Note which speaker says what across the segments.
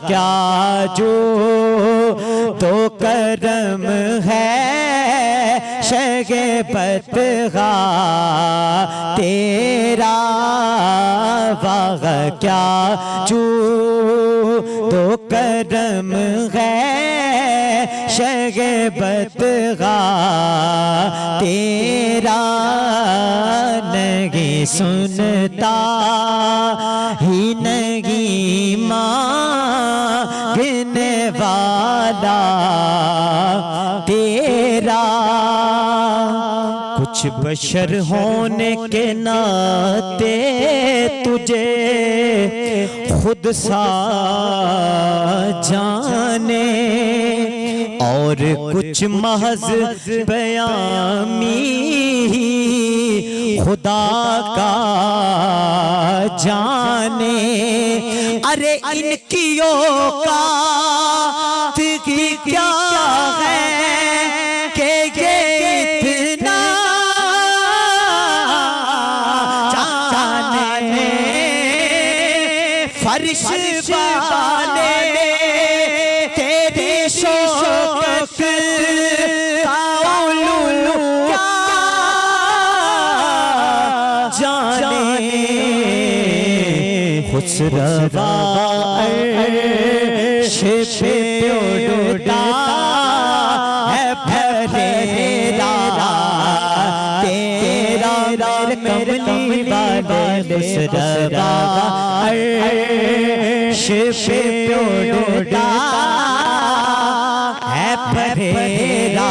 Speaker 1: کیا جو تو کرم ہے شگبت تیرا واہ کیا جو تو کرم ہے شگبت تیرا نہیں سنتا ہی نہیں مانگنے والا تیرا کچھ بشر ہونے کے ناطے تجھے خود سا جانے اور کچھ محض بیامی خدا کا جانے ارے ان کی اوقات کی کیا ہے کہ یہ اتنا جانے فرش والے تیری شوقت کا علو کیا جانے خسروا عرش پہ اڑتا ہے پھریرا تیرا کملی والے خسروا عرش پہ اڑتا ہے پھریرا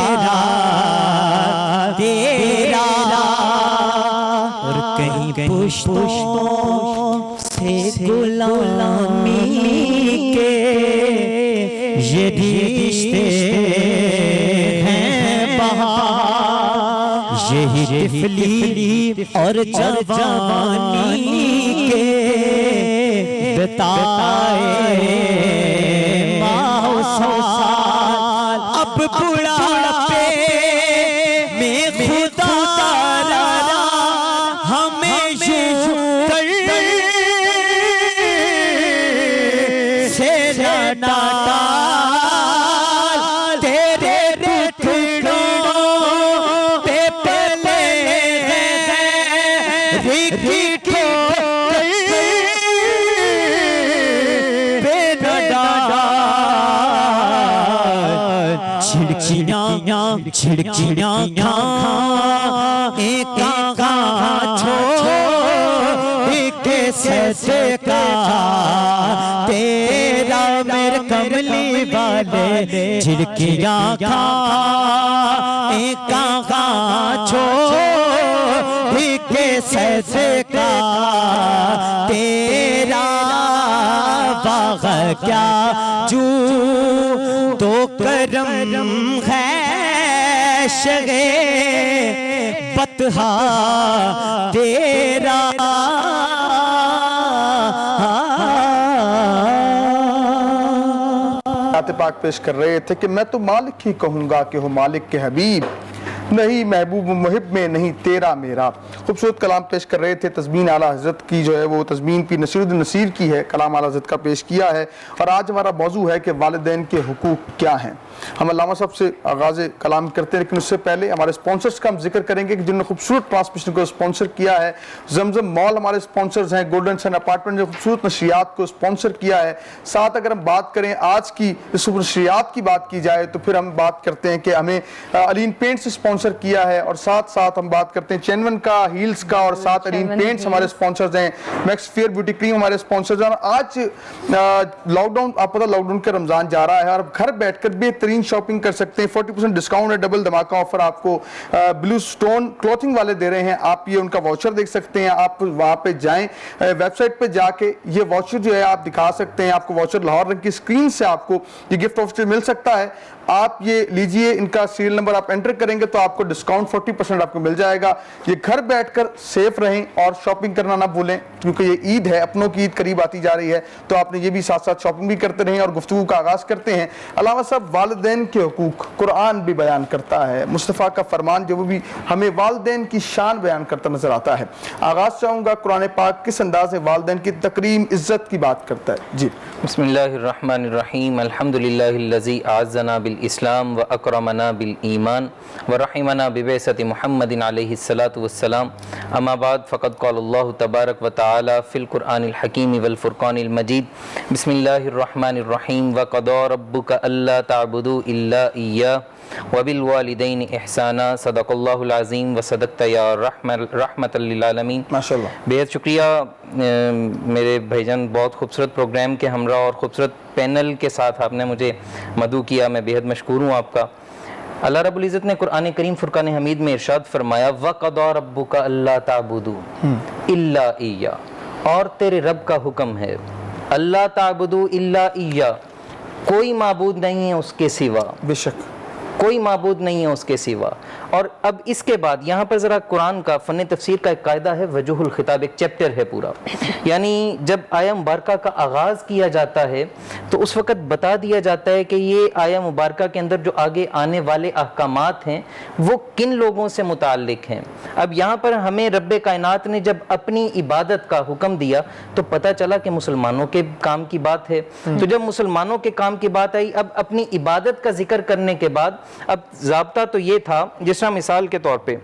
Speaker 1: تیرا اور کہیں پشتوں سے غلامی کے یہ رشتے ہیں بہار یہی طفلی اور جوانی کے بتائے ماہ و سال اب بڑھاپے میں خدا را ہمیں یوں کر سے ڈال تیرے ٹکڑوں پہ پلے رکی ٹھوکر پہ ڈال چھڑکیاں کھاں ایک آنکھاں چھوڑ کے صدقہ تیرا میرے کملی والے چھڑکیاں کھاں ایک آنکھاں چھوڑ کے صدقہ تیرا واہ کیا جو تو کرم ہے شگے بتہا تیرا
Speaker 2: آیت پاک پیش کر رہے تھے کہ میں تو مالک ہی کہوں گا کہ ہو مالک کے حبیب نہیں محبوب و محب میں نہیں تیرا میرا خوبصورت کلام پیش کر رہے تھے تضمین اعلیٰ حضرت کی جو ہے وہ تضمین پیر نصیر الدین نصیر کی ہے کلام اعلیٰ حضرت کا پیش کیا ہے اور آج ہمارا موضوع ہے کہ والدین کے حقوق کیا ہیں ہم علامہ صاحب سے آغاز کلام کرتے ہیں لیکن اس سے پہلے ہمارے سپانسرز کا ہم ذکر کریں گے کہ جنہوں نے خوبصورت ٹرانسمیشن کو سپانسر کیا ہے زمزم مال ہمارے سپانسرز ہیں گولڈن سن اپارٹمنٹ نے خوبصورت نشریات کو سپانسر کیا ہے ساتھ اگر ہم بات کریں آج کی اس نشریات کی بات کی جائے تو پھر ہم بات کرتے ہیں کہ ہمیں علین پینٹ سے سپانسر کیا ہے اور ساتھ ساتھ ہم بات کرتے ہیں چینون کا ہیلز کا اور ساتھ علین پینٹس ہمارے سپانسرز ہیں میکس فیئر بیوٹی کریم ہمارے سپانسرز ہیں اور آج لاک ڈاؤن آپ پتہ لاک ڈاؤن کا رمضان جا رہا ہے اور گھر بیٹھ کر بہترین شاپنگ کر سکتے ہیں 40% ڈسکاؤنٹ ہے ڈبل دھماکہ آفر آپ کو بلو سٹون کلوتھنگ والے دے رہے ہیں آپ یہ ان کا واچر دیکھ سکتے ہیں آپ وہاں پہ جائیں ویب سائٹ پہ جا کے یہ واچر جو ہے آپ دکھا سکتے ہیں آپ کو واچر لاہور رنگ کی اسکرین سے آپ کو یہ گفٹ آفر مل سکتا ہے آپ یہ لیجئے, ان کا سیریل نمبر آپ انٹر کریں گے تو آپ کو ڈسکاؤنٹ 40% آپ کو مل جائے گا. یہ گھر بیٹھ کر سیف رہیں اور شاپنگ کرنا نہ بھولیں, کیونکہ یہ عید ہے, اپنوں کی عید قریب آتی جا رہی ہے, تو آپ نے یہ بھی ساتھ ساتھ شاپنگ بھی کرتے رہیں. اور گفتگو کا آغاز کرتے ہیں. علامہ صاحب, والدین کے حقوق قرآن بھی بیان کرتا ہے, مصطفیٰ کا فرمان جو بھی ہمیں والدین کی شان بیان کرتا نظر آتا ہے. آغاز چاہوں گا, قرآن پاک کس انداز سے والدین کی تکریم عزت کی بات کرتا ہے؟ جی
Speaker 3: بسم اللہ الرحمن الرحیم. الحمدللہ الذی اعزنا بالاسلام واکرمنا بالایمان ورحمنا ببعثۃ محمد علیہ الصلاۃ والسلام. اما بعد, فقد قال اللہ تبارک وتعالی فی القرآن الحکیم والفرقان المجید. بسم اللہ الرحمن الرحیم. وقضى ربک الا تعبدوا الا ایاہ وبالوالدین احسانا. صدق اللہ العظیم وصدقت یا رحمت للعالمین.
Speaker 2: ماشاءاللہ.
Speaker 3: بہت شکریہ میرے بھائی جان, بہت خوبصورت پروگرام کے ہمراہ اور خوبصورت پینل کے ساتھ آپ نے مجھے مدعو کیا, میں بہت مشکور ہوں آپ کا. اللہ رب العزت نے قرآن کریم فرقان حمید میں ارشاد فرمایا وَقَضَى رَبُّكَ أَلَّا تَعْبُدُوا إِلَّا إِيَّاهُ, اور تیرے رب کا حکم ہے اللہ تعبدوا الا ایہ, کوئی معبود نہیں ہے اس کے سوا,
Speaker 2: بے شک
Speaker 3: کوئی معبود نہیں ہے اس کے سوا. اور اب اس کے بعد یہاں پر ذرا قرآن کا فن تفسیر کا ایک قاعدہ ہے, وجوہ الخطاب, ایک چیپٹر ہے پورا. یعنی جب آیہ مبارکہ کا آغاز کیا جاتا ہے تو اس وقت بتا دیا جاتا ہے کہ یہ آیہ مبارکہ کے اندر جو آگے آنے والے احکامات ہیں وہ کن لوگوں سے متعلق ہیں. اب یہاں پر ہمیں رب کائنات نے جب اپنی عبادت کا حکم دیا تو پتہ چلا کہ مسلمانوں کے کام کی بات ہے. تو جب مسلمانوں کے کام کی بات آئی, اب اپنی عبادت کا ذکر کرنے کے بعد اب ضابطہ تو یہ تھا, جس طرح مثال کے طور پہ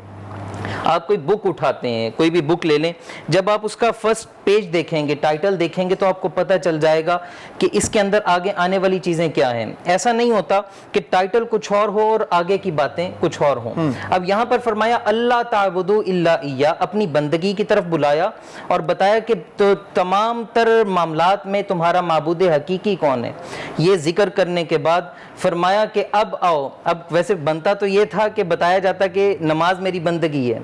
Speaker 3: آپ کوئی بک اٹھاتے ہیں, کوئی بھی بک لے لیں, جب آپ اس کا فرسٹ پیج دیکھیں گے, ٹائٹل دیکھیں گے تو آپ کو پتہ چل جائے گا کہ اس کے اندر آگے آنے والی چیزیں کیا ہیں. ایسا نہیں ہوتا کہ ٹائٹل کچھ اور ہو اور آگے کی باتیں کچھ اور ہوں. اب یہاں پر فرمایا اللہ تعبدوا الا ایہ, اپنی بندگی کی طرف بلایا اور بتایا کہ تو تمام تر معاملات میں تمہارا معبود حقیقی کون ہے. یہ ذکر کرنے کے بعد فرمایا کہ اب آؤ. اب ویسے بنتا تو یہ تھا کہ بتایا جاتا کہ نماز میری بندگی ہے,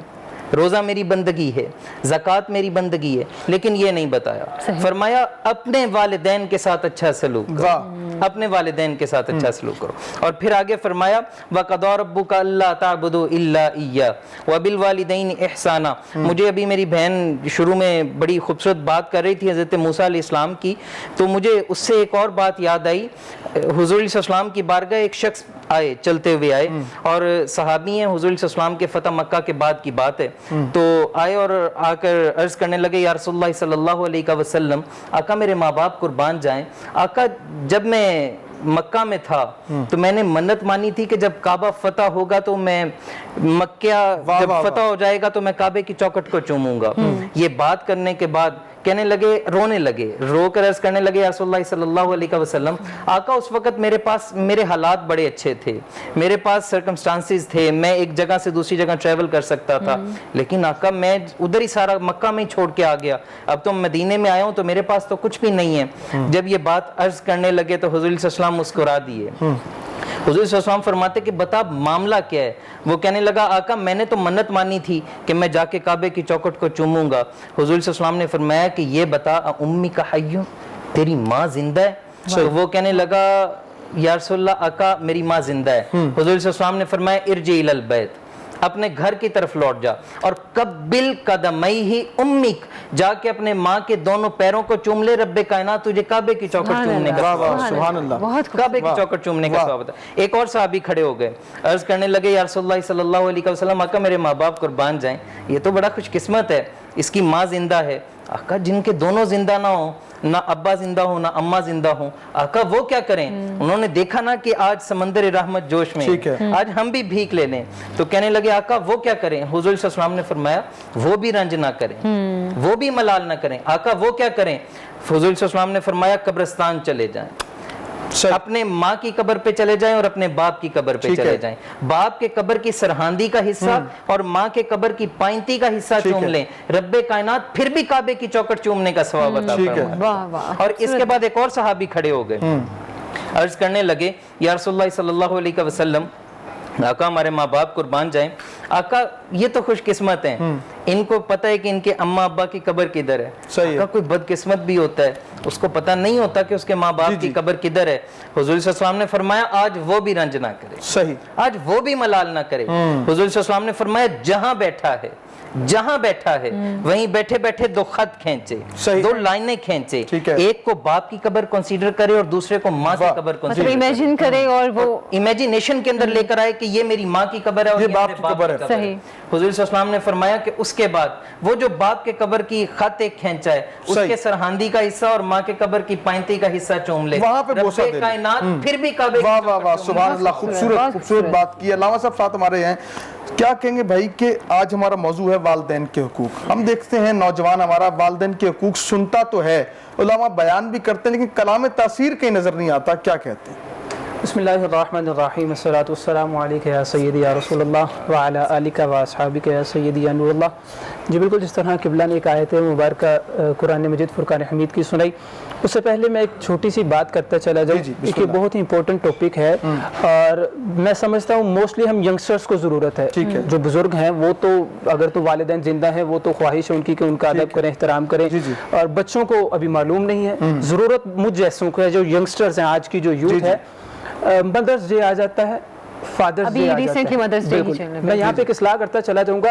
Speaker 3: روزہ میری بندگی ہے, زکوٰۃ میری بندگی ہے, لیکن یہ نہیں بتایا. فرمایا اپنے والدین کے ساتھ اچھا سلوک کرو, اپنے والدین کے ساتھ اچھا سلوک کرو. اور پھر آگے فرمایا وَقَضَى رَبُّكَ أَلَّا تَعْبُدُوا إِلَّا إِيَّاهُ وَبِالْوَالِدَيْنِ إِحْسَانًا. مجھے ابھی میری بہن شروع میں بڑی خوبصورت بات کر رہی تھی حضرت موسیٰ علیہ السلام کی, تو مجھے اس سے ایک اور بات یاد آئی. حضور علیہ السلام کی بارگاہ ایک شخص آئے, چلتے ہوئے آئے, اور صحابی ہیں, حضور علیہ السلام کے فتح مکہ کے بعد کی بات ہے. تو آئے اور آ کر عرض کرنے لگے یا رسول اللہ صلی اللہ علیہ وسلم, آقا میرے ماں باپ قربان جائیں. آقا جب میں مکہ میں تھا تو میں نے منت مانی تھی کہ جب کعبہ فتح ہوگا تو میں مکہ جب فتح ہو جائے گا تو میں کعبے کی چوکٹ کو چوموں گا. یہ بات کرنے کے بعد کہنے لگے, رونے لگے, رو کر عرض کرنے لگے یا رسول اللہ صلی اللہ علیہ وسلم, آقا اس وقت میرے حالات بڑے اچھے تھے, میرے پاس سرکمسٹانسز تھے, میں ایک جگہ سے دوسری جگہ ٹریول کر سکتا تھا, لیکن آقا میں ادھر ہی سارا مکہ میں ہی چھوڑ کے آ گیا, اب تو مدینے میں آیا ہوں تو میرے پاس تو کچھ بھی نہیں ہے. جب یہ بات عرض کرنے لگے تو حضور صلی اللہ علیہ وسلم مسکرا دیے. حضور صلی اللہ علیہ وسلم فرماتے کہ بتا معاملہ کیا ہے. وہ کہنے لگا آقا میں نے تو منت مانی تھی کہ میں جا کے کعبے کی چوکٹ کو چوموں گا. حضور صلی اللہ علیہ وسلم نے فرمایا کہ یہ بتا امی کا حی, تیری ماں زندہ ہے؟ تو وہ کہنے لگا یا رسول اللہ آقا میری ماں زندہ ہے. حضور صلی اللہ علیہ وسلم نے فرمایا ارجع الی البیت, اپنے گھر کی طرف لوٹ جا اور قبل قدمیہ امک, جا کے اپنے ماں کے دونوں پیروں کو چوم لے, رب کائنات تجھے کعبے کی چوکٹ چومنے کا
Speaker 2: سبحان اللہ,
Speaker 3: کعبے کی چوکٹ چومنے کا ثواب ہے. ایک اور صحابی کھڑے ہو گئے, عرض کرنے لگے یا رسول اللہ صلی اللہ علیہ وسلم, آقا میرے ماں باپ قربان جائیں, یہ تو بڑا خوش قسمت ہے, اس کی ماں زندہ ہے. آقا جن کے دونوں زندہ نہ ہوں, نہ ابا زندہ ہوں نہ اماں زندہ ہوں, آقا وہ کیا کریں؟ انہوں نے دیکھا نا کہ آج سمندر رحمت جوش میں, آج ہم بھی بھیک لے لیں. تو کہنے لگے آقا وہ کیا کریں؟ حضور صلی اللہ علیہ وسلم نے فرمایا وہ بھی رنج نہ کریں, وہ بھی ملال نہ کریں. آقا وہ کیا کریں؟ حضور صلی اللہ علیہ وسلم نے فرمایا قبرستان چلے جائیں, اپنے ماں کی قبر پہ چلے جائیں اور اپنے باپ کی قبر پہ چلے جائیں. باپ کے قبر کی سرحاندی کا حصہ اور ماں کے قبر کی پائنتی کا حصہ چوم لیں, رب کائنات پھر بھی کعبے کی چوکٹ چومنے کا ثواب عطا فرمائے. اور اس کے بعد ایک اور صحابی کھڑے ہو گئے, عرض کرنے لگے یا رسول اللہ صلی اللہ علیہ وسلم, آقا ہمارے ماں باپ قربان جائیں. آقا یہ تو خوش قسمت ہیں, ان کو پتہ ہے کہ ان کے اماں ابا کی قبر کدھر ہے.
Speaker 2: صحیح ہے.
Speaker 3: اگر کوئی بدقسمت بھی ہوتا ہے اس کو پتہ نہیں ہوتا کہ اس کے ماں باپ کی قبر کدھر ہے. حضور صلی اللہ علیہ وسلم نے فرمایا آج وہ بھی رنج نہ کرے,
Speaker 2: صحیح,
Speaker 3: آج وہ بھی ملال نہ کرے. حضور صلی اللہ علیہ وسلم نے فرمایا جہاں بیٹھا ہے وہیں بیٹھے بیٹھے 2 خط کھینچے, 2 لائنیں کھینچے, ایک کو باپ کی قبر کنسیڈر کرے اور دوسرے کو ماں کی قبر کنسیڈر کرے,
Speaker 4: امیجن کرے اور وہ
Speaker 3: امیجینیشن کے اندر لے کر آئے کہ یہ میری ماں کی قبر ہے اور یہ
Speaker 2: باپ کی قبر ہے.
Speaker 4: صحیح.
Speaker 3: حضور صلی اللہ علیہ وسلم نے فرمایا کہ اس کے بعد وہ جو باپ کے قبر کی خط ایک کھینچا ہے اس کے سرہاندی کا حصہ اور ماں کے قبر کی پائنتی کا حصہ چوم لے,
Speaker 2: وہاں پہ بوسہ دے
Speaker 3: کائنات پھر بھی کعبے.
Speaker 2: واہ واہ واہ, سبحان اللہ, خوبصورت بات کی. علامہ صاحب ساتھ ہمارے ہیں, کیا کہیں گے بھائی کہ آج ہمارا موضوع ہے والدین کے حقوق. ہم دیکھتے ہیں نوجوان ہمارا والدین کے حقوق سنتا تو ہے, علماء بیان بھی کرتے ہیں, لیکن کلام تاثیر کہیں نظر نہیں آتا. کیا کہتے ہیں؟
Speaker 5: بسم اللہ الرحمن الرحیم, الصلاۃ والسلام علیک یا سیدی یا رسول اللہ وعلی آلک و اصحابک یا سیدی یا نور اللہ. جی بالکل, جس طرح قبلہ نے ایک آیت مبارکہ قرآن مجید فرقان حمید کی سنائی, اس سے پہلے میں ایک چھوٹی سی بات کرتا چلا جاؤں. یہ بہت ہی امپورٹنٹ ٹاپک ہے اور میں سمجھتا ہوں موسٹلی ہم ینگسٹرز کو ضرورت ہے. جو بزرگ ہیں وہ تو اگر تو والدین زندہ ہیں وہ تو خواہش ہے ان کی کہ ان کا ادب کریں, احترام کریں, اور بچوں کو ابھی معلوم نہیں ہے. ضرورت مجھ جیسوں کو ہے جو ینگسٹرز ہیں, آج کی جو یوتھ ہے. مدرس ڈے آ جاتا ہے, فادرز ڈے آ جاتا ہے. میں یہاں پہ ایک اصلاح کرتا چلا جاؤں گا.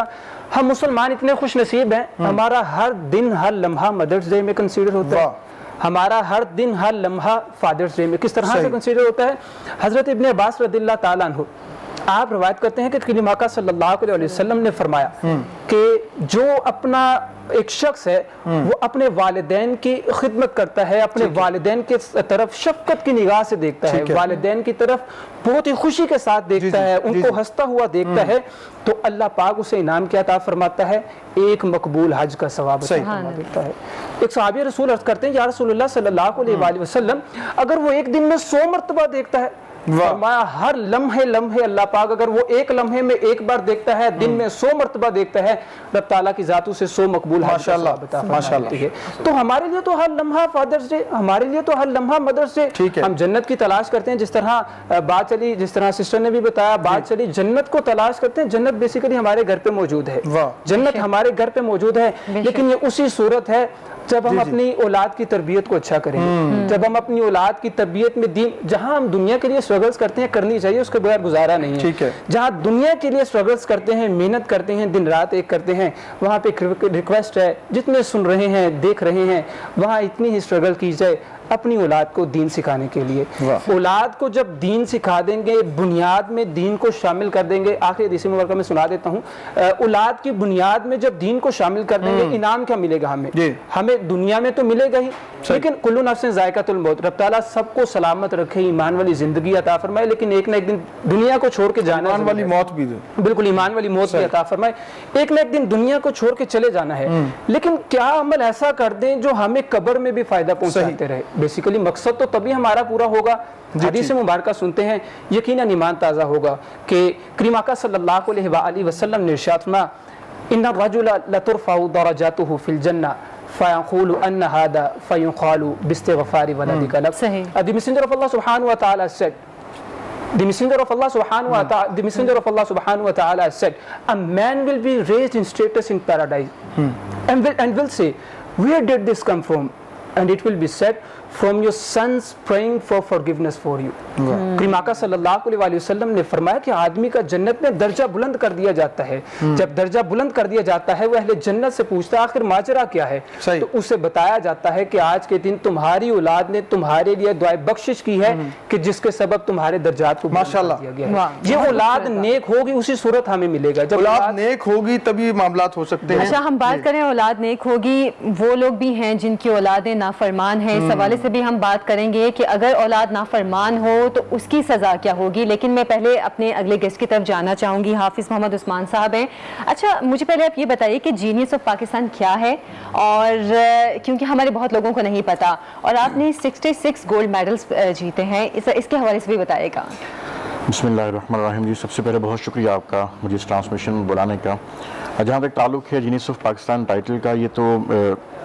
Speaker 5: ہم مسلمان اتنے خوش نصیب ہیں, ہمارا ہر دن ہر لمحہ مدرس ڈے میں کنسیڈر ہوتا ہے. ہمارا ہر دن ہر لمحہ فادرز ڈے میں کس طرح سے کنسیڈر ہوتا ہے. حضرت ابن عباس رضی اللہ تعالیٰ عنہ آپ روایت کرتے ہیں کہ کریم آقا صلی اللہ علیہ وسلم نے فرمایا کہ جو اپنا ایک شخص ہے وہ اپنے والدین کی خدمت کرتا ہے, اپنے والدین کی طرف شفقت کی نگاہ سے دیکھتا ہے, والدین کی طرف بہت ہی خوشی کے ساتھ دیکھتا ہے, ان کو ہنستا ہوا دیکھتا ہے, تو اللہ پاک اسے انعام کیا عطا فرماتا ہے, ایک مقبول حج کا ثواب عطا فرما دیتا ہے. ایک صحابی رسول عرض کرتے ہیں یا رسول اللہ صلی اللہ علیہ وسلم اگر وہ ایک دن میں 100 مرتبہ دیکھتا ہے, فرمایا ہر لمحے اللہ پاک اگر وہ ایک لمحے میں ایک بار دیکھتا ہے, دن میں 100 مرتبہ دیکھتا ہے, رب تعالیٰ کی ذات اسے 100 مقبول حج کا ثواب عطا فرماتی ہے. تو ہمارے لیے تو ہر لمحہ فادرز ڈے, ہمارے لیے تو ہر لمحہ مدرس ڈے. ہم جنت کی تلاش کرتے ہیں, جس طرح بات چلی, جس طرح سسٹر نے بھی بتایا بات چلی, جنت کو تلاش کرتے ہیں. جنت بیسیکلی ہمارے گھر پہ موجود ہے, جنت ہمارے گھر پہ موجود ہے, لیکن یہ اسی صورت ہے جب ہم اپنی اولاد کی تربیت کو اچھا کریں گے, جب ہم اپنی اولاد کی تربیت میں دین, جہاں ہم دنیا کے لیے سٹرگلز کرتے ہیں کرنی چاہیے, اس کے بغیر گزارا نہیں ہے. جہاں دنیا کے لیے سٹرگلز کرتے ہیں, محنت کرتے ہیں, دن رات ایک کرتے ہیں, وہاں پہ ریکویسٹ ہے جتنے سن رہے ہیں دیکھ رہے ہیں, وہاں اتنی ہی سٹرگل کی جائے اپنی اولاد کو دین سکھانے کے لیے. اولاد کو جب دین سکھا دیں گے, بنیاد میں دین کو شامل کر دیں گے. آخری حدیث مبارکہ میں سنا دیتا ہوں, اولاد کی بنیاد میں جب دین کو شامل کر دیں گے, انعام کیا ملے گا ہمیں دنیا میں تو ملے گا ہی, لیکن کلو نفس ذائقۃ الموت, رب تعالیٰ سب کو سلامت رکھے, ایمان والی زندگی عطا فرمائے, لیکن ایک نہ ایک دن دنیا کو چھوڑ کے جانا,
Speaker 2: ایمان والی موت بھی دے,
Speaker 5: بالکل ایمان والی موت بھی عطا فرمائے, ایک نہ ایک دن دنیا کو چھوڑ کے چلے جانا ہے. لیکن کیا عمل ایسا کر دیں جو ہمیں قبر میں بھی فائدہ پہنچاتے رہے. بیسیکلی مقصد تو تبھی ہمارا پورا ہوگا. حدیث مبارکہ سنتے ہیں, یقیناً ایمان تازہ ہوگا کہ کریم آقا صلی اللہ علیہ وآلہ وسلم نے ارشاد فرمایا ان الرجل لترفع درجاته في الجنة فيقول ان هذا فيقال باستغفار ولدك لك. The messenger of Allah subhanahu wa ta'ala said, the messenger of Allah subhanahu wa ta'ala said, a man will be raised in status in paradise and will say, where did this come from? And it will be said, from your sons praying for forgiveness for you. کریم آقا صلی اللہ علیہ وسلم نے فرمایا کہ آدمی کا جنت میں درجہ بلند کر دیا جاتا ہے. جب درجہ بلند کر دیا جاتا ہے, وہ اہل جنت سے پوچھتا ہے آخر ماجرا کیا ہے, تو اسے بتایا جاتا ہے کہ آج کے دن تمہاری اولاد نے تمہارے لیے دعائے بخشش کی ہے کہ جس کے سبب تمہارے درجات کو بلند کر دیا گیا ہے. یہ اولاد نیک ہوگی اسی صورت ہمیں ملے گا. جب
Speaker 2: اولاد نیک ہوگی تبھی معاملات ہو سکتے ہیں.
Speaker 4: اچھا, ہم بات کریں اولاد نیک ہوگی, وہ لوگ بھی ہیں جن کی اولادیں نافرمان ہیں. اس حوالے سے بھی ہم بات کریں گے کہ اگر اولاد نافرمان ہو تو اس کی سزا کیا ہوگی. لیکن میں پہلے اپنے اگلے گیسٹ کی طرف جانا چاہوں گی. حافظ محمد عثمان صاحب ہیں. اچھا, مجھے پہلے آپ یہ بتائیے کہ جینیس آف پاکستان کیا ہے, اور کیونکہ ہمارے بہت لوگوں کو نہیں پتا, اور آپ نے 66 گولڈ میڈلز جیتے ہیں, اس کے حوالے سے بھی بتائے گا.
Speaker 6: بسم اللہ الرحمن الرحیم. جی, سب سے پہلے بہت شکریہ آپ کا مجھے اس ٹرانسمیشن میں بلانے کا. جہاں تک تعلق ہے جینیس آف پاکستان ٹائٹل کا, یہ تو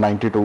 Speaker 6: 92,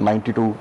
Speaker 6: 92,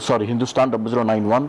Speaker 6: 0091,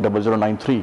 Speaker 6: 0093,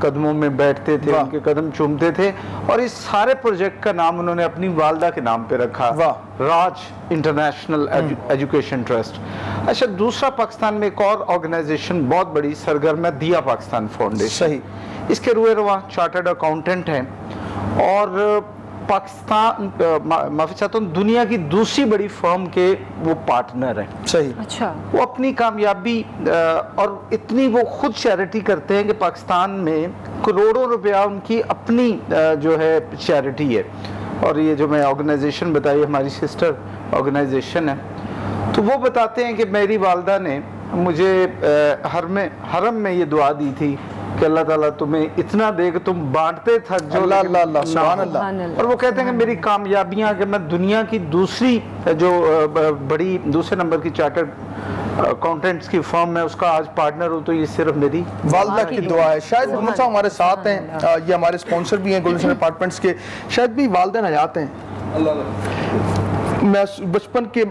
Speaker 7: قدموں میں بیٹھتے تھے,
Speaker 2: واہ.
Speaker 7: ان کے قدم چومتے تھے, اور اس سارے پروجیکٹ کا نام انہوں نے اپنی والدہ کے نام پہ رکھا,
Speaker 2: واہ.
Speaker 7: راج انٹرنیشنل ایجوکیشن ٹرسٹ. اچھا, دوسرا پاکستان میں ایک اور آرگنائزیشن بہت بڑی سرگرم ہے, دیا پاکستان فاؤنڈیشن.
Speaker 2: صحیح.
Speaker 7: اس کے روئے رواں چارٹرڈ اکاؤنٹنٹ ہیں, اور پاکستان معافی چاہتا ہوں دنیا کی دوسری بڑی فرم کے وہ پارٹنر ہیں.
Speaker 2: صحیح.
Speaker 4: اچھا.
Speaker 7: وہ اپنی کامیابی اور اتنی وہ خود چیریٹی کرتے ہیں کہ پاکستان میں کروڑوں روپیہ ان کی اپنی جو ہے چیریٹی ہے. اور یہ جو میں آرگنائزیشن بتائی ہماری سسٹر آرگنائزیشن ہے, تو وہ بتاتے ہیں کہ میری والدہ نے مجھے حرم میں یہ دعا دی تھی کہ اللہ تعالیٰ تمہیں اتنا دے کہ تم بانٹتے تھک جو,
Speaker 2: اللہ اللہ اللہ, سبحان اللہ.
Speaker 7: اور وہ کہتے ہیں کہ میری کامیابیاں کہ میں دنیا کی دوسری جو بڑی دوسرے نمبر کی چارٹرڈ اکاؤنٹنٹس کی فرم ہے اس کا آج پارٹنر ہوں, تو یہ صرف میری
Speaker 2: والدہ کی دعا ہے. شاید محمد صاحب ہمارے ساتھ ہیں, یہ ہمارے سپانسر بھی ہیں گلشن اپارٹمنٹس کے, شاید بھی والدین حیات ہیں. میں بچپن کے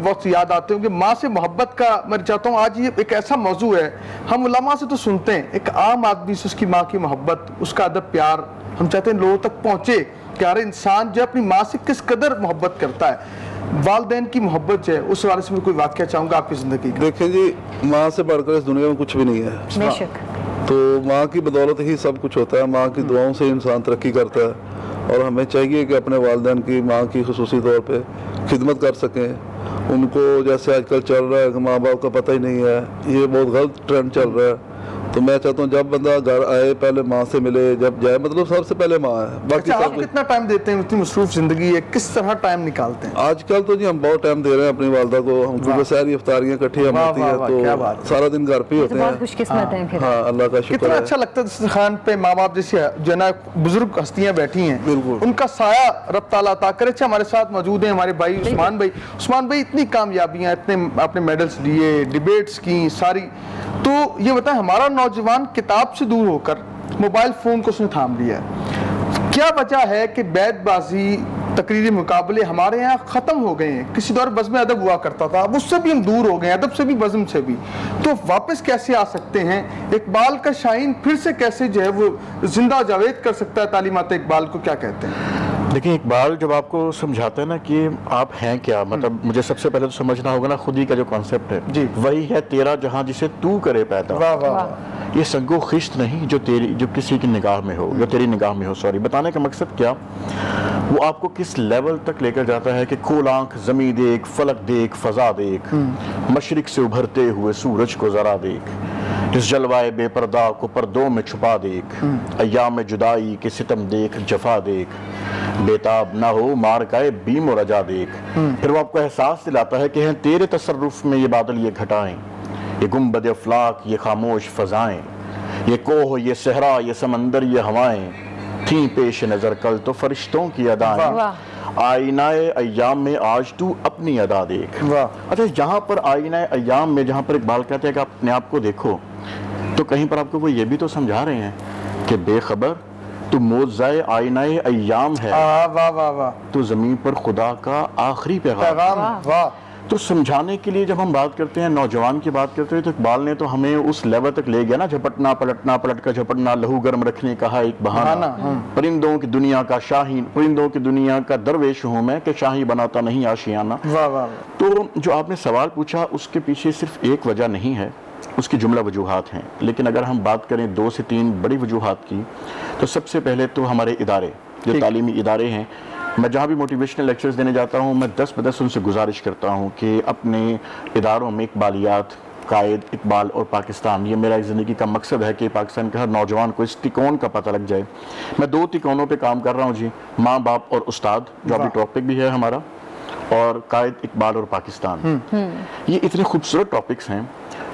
Speaker 2: وقت یاد آتے ہوں کہ ماں سے محبت کا, میں چاہتا ہوں آج یہ ایک ایسا موضوع ہے, ہم علماء سے تو سنتے ہیں, ایک عام آدمی سے اس کی ماں کی محبت, اس کا ادب پیار, ہم چاہتے ہیں لوگوں تک پہنچے کہ ہر انسان جو اپنی ماں سے کس قدر محبت کرتا ہے. والدین کی محبت جو ہے اس حوالے سے میں کوئی واقعہ چاہوں گا آپ کی زندگی کا.
Speaker 8: دیکھیں جی, ماں سے بڑھ کر اس دنیا میں کچھ بھی نہیں ہے.
Speaker 4: بے شک.
Speaker 8: تو ماں کی بدولت ہی سب کچھ ہوتا ہے, ماں کی دعاؤں سے انسان ترقی کرتا ہے, اور ہمیں چاہیے کہ اپنے والدین کی, ماں کی خصوصی طور پہ خدمت کر سکیں. ان کو جیسے آج کل چل رہا ہے کہ ماں باپ کا پتہ ہی نہیں ہے, یہ بہت غلط ٹرینڈ چل رہا ہے. تو میں چاہتا ہوں جب بندہ گھر آئے پہلے ماں سے ملے, جب جائے مطلب سب سے پہلے ماں ہے. باقی
Speaker 2: اچھا,
Speaker 8: سب
Speaker 2: آپ
Speaker 8: کچھ
Speaker 2: کتنا ٹائم دیتے ہیں, اتنی مصروف زندگی ہے, کس طرح ٹائم نکالتے ہیں؟
Speaker 8: آج کل تو جی ہم بہت ٹائم دے رہے ہیں اپنی والدہ کو. ہم کیونکہ ساری افطاریاں اکٹھی ہم ہوتی ہیں تو سارا دن گھر پہ ہی
Speaker 4: تو
Speaker 8: ہوتے ہیں.
Speaker 4: بہت خوش قسمت ہیں پھر.
Speaker 8: ہاں, اللہ کا شکر
Speaker 2: کتنا
Speaker 8: ہے.
Speaker 2: اچھا لگتا ہے دسترخوان پہ ماں باپ جیسے جو ہے نا بزرگ ہستیاں بیٹھی ہیں,
Speaker 8: بالکل.
Speaker 2: ان کا سایہ رب تعالیٰ عطا کرے. اچھا, ہمارے ساتھ موجود ہیں ہمارے بھائی عثمان بھائی. عثمان بھائی, اتنی کامیابیاں, اتنے آپ نے میڈلز لیے, ڈیبیٹس کی ساری, تو یہ بتائیں ہمارا نوجوان کتاب سے دور ہو کر موبائل فون کو اس نے تھام لیا ہے, کیا وجہ ہے کہ بیت بازی, تقریری مقابلے ہمارے یہاں ختم ہو گئے ہیں؟ کسی دور بزم ادب ہوا کرتا تھا, اب اس سے بھی ہم دور ہو گئے ہیں, ادب سے بھی بزم سے بھی. تو واپس کیسے آ سکتے ہیں؟ اقبال کا شاہین پھر سے کیسے جو ہے وہ زندہ جاوید کر سکتا ہے تعلیمات اقبال کو, کیا کہتے ہیں؟
Speaker 6: دیکھیں, اقبال جب آپ کو سمجھاتا ہے نا کہ آپ ہیں کیا, مطلب مجھے سب سے پہلے تو سمجھنا ہوگا نا خود ہی کا جو کانسیپٹ ہے,
Speaker 2: جی,
Speaker 6: وہی ہے تیرا جہاں جسے تو کرے پیدا.
Speaker 2: واہ واہ.
Speaker 6: یہ سنگ و خشت نہیں جو کسی کی نگاہ میں ہو, جو تیری نگاہ میں ہو. سوری, بتانے کا مقصد کیا, وہ آپ کو کس لیول تک لے کر جاتا ہے کہ کھول آنکھ زمیں دیکھ, فلک دیکھ, فضا دیکھ, مشرق سے ابھرتے ہوئے سورج کو ذرا دیکھ, اس جلوائے بے پردہ کو پردوں میں چھپا دیکھ, ایام جدائی کے ستم دیکھ, جفا دیکھ, بیتاب نہ ہو مار کائے بیم و رجا دیکھ. پھر وہ آپ کو احساس دلاتا ہے کہ ہیں تیرے تصرف میں یہ بادل, یہ گھٹائیں, یہ گنبد افلاک, یہ خاموش فضائیں, یہ کوہ, یہ صحرا, یہ سمندر, یہ ہوائیں, تھیں پیش نظر کل تو فرشتوں کی ادائیں, آئینہ ایام میں آج تو اپنی ادا دیکھ. اچھا, جہاں پر آئینہ ایام میں, جہاں پر اقبال کہتے ہیں کہ آپ اپنے آپ کو دیکھو, تو کہیں پر آپ کو وہ یہ بھی تو سمجھا رہے ہیں کہ بے خبر تو موزۂ آئینہ ایام ہے,
Speaker 2: واہ واہ واہ,
Speaker 6: تو زمین پر خدا کا آخری
Speaker 2: پیغام. واہ.
Speaker 6: تو سمجھانے کے لیے جب ہم بات کرتے ہیں, نوجوان کی بات کرتے ہیں, تو اقبال نے تو ہمیں اس لیول تک لے گیا نا, جھپٹنا پلٹنا, پلٹ کر جھپٹنا, لہو گرم رکھنے کا ایک بہانہ, پرندوں کی دنیا کا شاہین, پرندوں کی دنیا کا درویش ہوں میں کہ شاہی بناتا نہیں آشیانہ.
Speaker 2: واہ واہ.
Speaker 6: تو جو آپ نے سوال پوچھا, اس کے پیچھے صرف ایک وجہ نہیں ہے, اس کی جملہ وجوہات ہیں. لیکن اگر ہم بات کریں 2 سے 3 بڑی وجوہات کی, تو سب سے پہلے تو ہمارے ادارے, جو تعلیمی ادارے ہیں, میں جہاں بھی موٹیویشنل لیکچرز دینے جاتا ہوں, میں 10 بدس ان سے گزارش کرتا ہوں کہ اپنے اداروں میں اقبالیات, قائد, اقبال اور پاکستان, یہ میرا زندگی کا مقصد ہے کہ پاکستان کے ہر نوجوان کو اس تکون کا پتہ لگ جائے. میں 2 تکونوں پہ کام کر رہا ہوں جی, ماں باپ اور استاد, جو ابھی ٹاپک بھی ہے ہمارا, اور قائد, اقبال اور پاکستان. یہ اتنے خوبصورت ٹاپکس ہیں,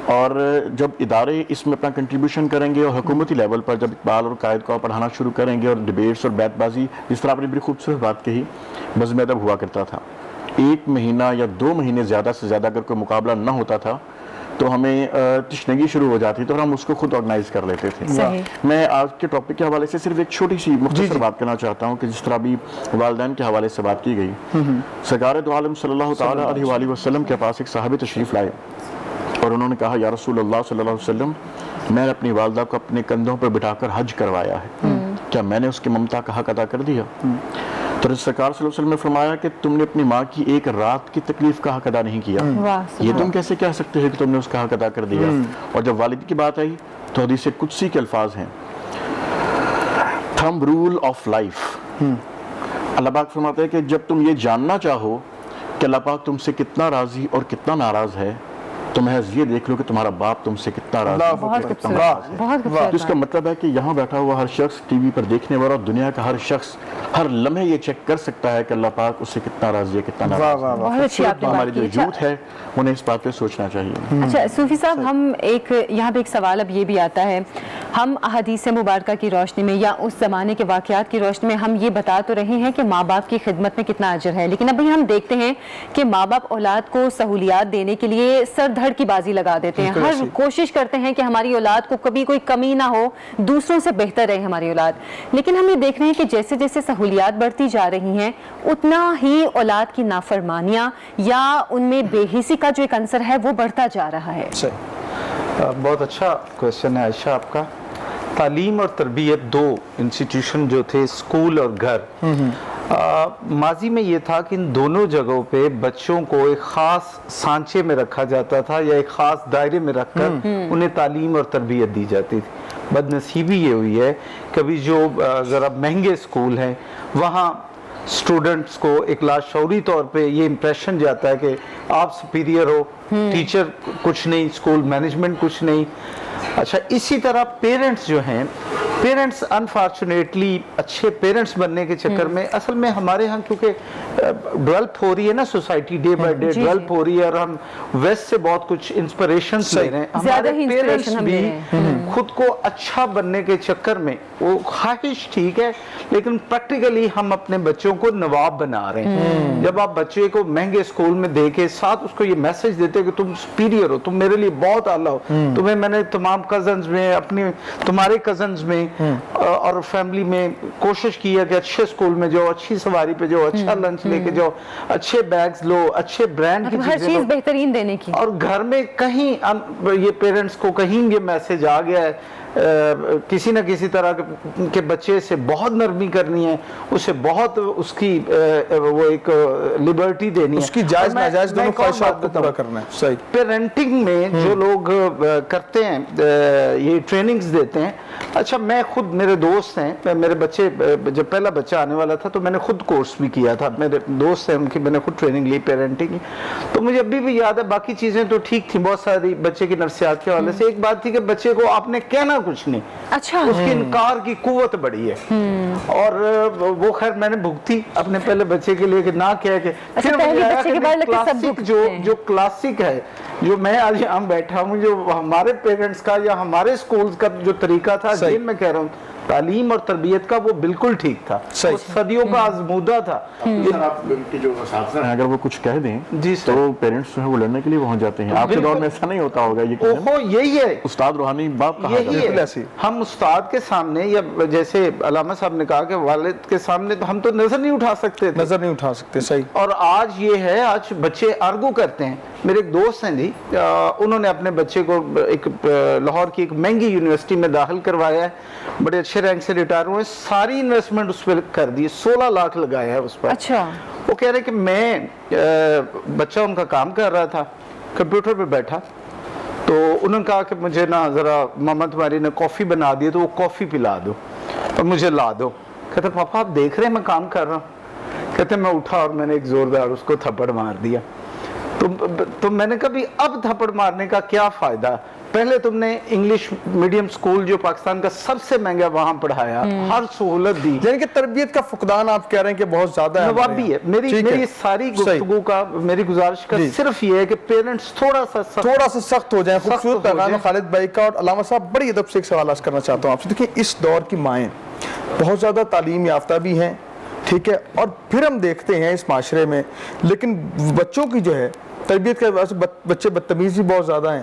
Speaker 6: اور جب ادارے اس میں اپنا کنٹریبیوشن کریں گے, اور حکومتی لیول پر جب اقبال اور قائد کو پڑھانا شروع کریں گے, اور ڈیبیٹس اور بیت بازی, جس طرح آپ نے بڑی خوبصورت بات کہی, بزم ادب ہوا کرتا تھا, 1 مہینہ یا 2 مہینے زیادہ سے زیادہ اگر کوئی مقابلہ نہ ہوتا تھا تو ہمیں تشنگی شروع ہو جاتی تھی, اور ہم اس کو خود آرگنائز کر لیتے تھے. میں آج کے ٹاپک کے حوالے سے صرف ایک چھوٹی سی مختصر بات کرنا چاہتا ہوں کہ جس طرح بھی والدین کے حوالے سے بات کی گئی, سرکار دو عالم صلی اللہ تعالیٰ علیہ وآلہ وسلم کے پاس ایک صحابی تشریف لائے, اور انہوں نے کہا, یا رسول اللہ صلی اللہ علیہ وسلم, میں نے اپنی والدہ کو اپنے کندھوں پر بٹھا کر حج کروایا ہے، کیا میں نے اس کی ممتا کا حق ادا کر دیا؟ تو سرکار صلی اللہ علیہ وسلم نے فرمایا کہ تم نے اپنی ماں کی ایک رات کی تکلیف کا حق ادا نہیں کیا، یہ تم کیسے کہہ سکتے ہو کہ تم نے اس کا حق ادا کر دیا؟ اور جب والد کی بات آئی تو حدیث قدسی کے الفاظ ہیں، تھمب رول آف لائف، اللہ پاک فرماتے ہیں کہ جب تم یہ جاننا چاہو کہ اللہ پاک تم سے کتنا راضی اور کتنا ناراض ہے تو محض یہ دیکھ لو کہ تمہارا باپ تم سے کتنا راضی اور کتنا ناراض ہے۔ تو اس کا مطلب ہے کہ یہاں بیٹھا ہوا ہر شخص، ٹی وی پر دیکھنے والا، دنیا کا ہر شخص ہر لمحے یہ چیک کر سکتا ہے کہ اللہ پاک اس سے کتنا راضی ہے، کتنا ناراض ہے۔ تو ہماری جو یوتھ ہے انہیں اس بات پہ سوچنا چاہیے۔
Speaker 4: اچھا صوفی صاحب، ہم یہاں پہ ایک سوال اب یہ بھی آتا ہے، ہم احادیث مبارکہ کی روشنی میں یا اس زمانے کے واقعات کی روشنی میں ہم یہ بتا تو رہے ہیں کہ ماں باپ کی خدمت میں کتنا اجر ہے، لیکن ابھی ہم دیکھتے ہیں کہ ماں باپ اولاد کو سہولیات دینے کے لیے سر دھڑ کی بازی لگا دیتے ہیں، ہر کوشش کرتے ہیں کہ ہماری اولاد کو کبھی کوئی کمی نہ ہو، دوسروں سے بہتر رہے ہماری اولاد، لیکن ہم یہ دیکھ رہے ہیں کہ جیسے جیسے سہولیات بڑھتی جا رہی ہیں اتنا ہی اولاد کی نافرمانیاں یا ان میں بے حسی کا جو ایک عنصر ہے وہ بڑھتا جا رہا ہے۔
Speaker 7: بہت اچھا کویسچن ہے عائشہ آپ کا۔ تعلیم اور تربیت دو انسٹیٹیوشن جو تھے، اسکول اور گھر، ماضی میں یہ تھا کہ ان دونوں جگہوں پہ بچوں کو ایک خاص سانچے میں رکھا جاتا تھا یا ایک خاص دائرے میں رکھ کر انہیں تعلیم اور تربیت دی جاتی تھی۔ بدنصیبی یہ ہوئی ہے کبھی جو ذرا مہنگے اسکول ہیں وہاں اسٹوڈنٹس کو ایک لاشعوری طور پہ یہ امپریشن جاتا ہے کہ آپ سپیریئر ہو، ٹیچر کچھ نہیں، اسکول مینجمنٹ کچھ نہیں۔ اچھا، اسی طرح پیرنٹس جو ہیں، پیرنٹس انفارچونیٹلی اچھے پیرنٹس بننے کے چکر میں اصل میں ہمارے ہاں کیونکہ ڈیولپ ہو رہی ہے نا society, day by day develop ہو رہی ہے اور ہم ویسٹ سے بہت کچھ انسپریشنز لے رہے ہیں۔ ہمارے پیرنٹس بھی خود کو اچھا بننے کے چکر میں، وہ خواہش ٹھیک ہے لیکن پریکٹیکلی ہم اپنے بچوں کو نواب بنا رہے ہیں۔ جب آپ بچے کو مہنگے اسکول میں دے کے ساتھ اس کو یہ میسج دیتے کہ تم سپیریئر ہو، تم میرے لیے بہت اعلیٰ ہو، تمہیں میں نے تمام کزنز میں، اپنی تمہارے کزنز میں اور فیملی میں کوشش کی ہے کہ اچھے اسکول میں جاؤ، اچھی سواری پہ جاؤ، اچھا لنچ لے کے جاؤ، اچھے بیگز لو، اچھے برانڈ کی
Speaker 4: ہر چیز بہترین دینے کی، اور
Speaker 7: گھر میں کہیں یہ پیرنٹس کو کہیں یہ میسج آ گیا ہے کسی نہ کسی طرح کے بچے سے بہت نرمی کرنی ہے، اسے بہت اس کی وہ ایک لبرٹی دینی ہے،
Speaker 2: اس کی جائز ناجائز دونوں خواہشات کو پورا کرنا ہے۔ صحیح۔
Speaker 7: پیرنٹنگ میں جو لوگ کرتے ہیں یہ ٹریننگز دیتے ہیں، اچھا میں خود، میرے دوست ہیں، میرے بچے جب پہلا بچہ آنے والا تھا تو میں نے خود کورس بھی کیا تھا، میرے دوست ہیں ان کی میں نے خود ٹریننگ لی پیرنٹنگ کی، تو مجھے ابھی بھی یاد ہے، باقی چیزیں تو ٹھیک تھیں بہت ساری بچے کی نفسیات کے حوالے سے، ایک بات تھی کہ بچے کو آپ نے کہنا کچھ نہیں،
Speaker 4: اچھا
Speaker 7: اس کی انکار کی قوت بڑی ہے، اور وہ خیر میں نے بھگتی اپنے پہلے بچے کے لیے کہ نہ کہہ کے، پھر کلاسک جو کلاسک ہے، جو میں آج یہاں بیٹھا ہوں، جو ہمارے پیرنٹس کا یا ہمارے سکولز کا جو طریقہ تھا، جن میں کہہ رہا ہوں تعلیم اور تربیت کا، وہ بالکل ٹھیک تھا، وہ صدیوں کا آزمودہ تھا۔
Speaker 6: جو اساتذہ ہیں اگر وہ کچھ کہہ دیں تو پیرنٹس جو ہے وہ لڑنے کے لیے پہنچ جاتے ہیں، آپ کے دور میں ایسا نہیں ہوتا ہوگا،
Speaker 7: یہی ہے
Speaker 6: استاد روحانی باپ کہا
Speaker 7: جاتا ہے، ہم استاد کے سامنے یا جیسے علامہ صاحب نے کہا کہ والد کے سامنے تو ہم تو نظر نہیں اٹھا سکتے،
Speaker 2: صحیح۔
Speaker 7: اور آج یہ ہے، آج بچے آرگو کرتے ہیں۔ میرے ایک دوست ہیں جی، انہوں نے اپنے بچے کو ایک لاہور کی ایک مہنگی یونیورسٹی میں داخل کروایا ہے، بڑے اچھے رینک سے ریٹائر ہوئے، ساری انویسٹمنٹ اس پہ کر دی، 16 لاکھ لگایا ہے اس پر۔
Speaker 4: اچھا،
Speaker 7: وہ کہہ رہے کہ میں بچہ ان کا کام کر رہا تھا، کمپیوٹر پہ بیٹھا، تو انہوں نے کہا کہ مجھے نا ذرا ماما تمہاری نے کافی بنا دی تو وہ کافی پلا دو اور مجھے لا دو۔ کہتے پاپا آپ دیکھ رہے ہیں میں کام کر رہا ہوں؟ کہتے میں اٹھا اور میں نے ایک زوردار اس کو تھپڑ مار دیا۔ تو میں نے کہا بھی اب تھپڑ مارنے کا کیا فائدہ؟ پہلے تم نے انگلش میڈیم سکول جو پاکستان کا سب سے مہنگا وہاں پڑھایا، ہر سہولت دی،
Speaker 2: یعنی کہ تربیت کا فقدان آپ کہہ رہے ہیں کہ بہت زیادہ ہے،
Speaker 7: نوابی ہے۔ میری ساری گفتگو کا، میری گزارش کا صرف یہ ہے کہ پیرنٹس تھوڑا سا
Speaker 2: سخت ہو جائیں۔ خوبصورت پیغام خالد بھائی کا۔ اور علامہ صاحب بڑی ادب سے ایک سوال کرنا چاہتا ہوں آپ سے۔ دیکھیں اس دور کی مائیں بہت زیادہ تعلیم یافتہ بھی ہیں، ٹھیک ہے، اور پھر ہم دیکھتے ہیں اس معاشرے میں لیکن بچوں کی جو ہے تربیت کے وجہ سے بچے بدتمیز بھی بہت زیادہ ہیں،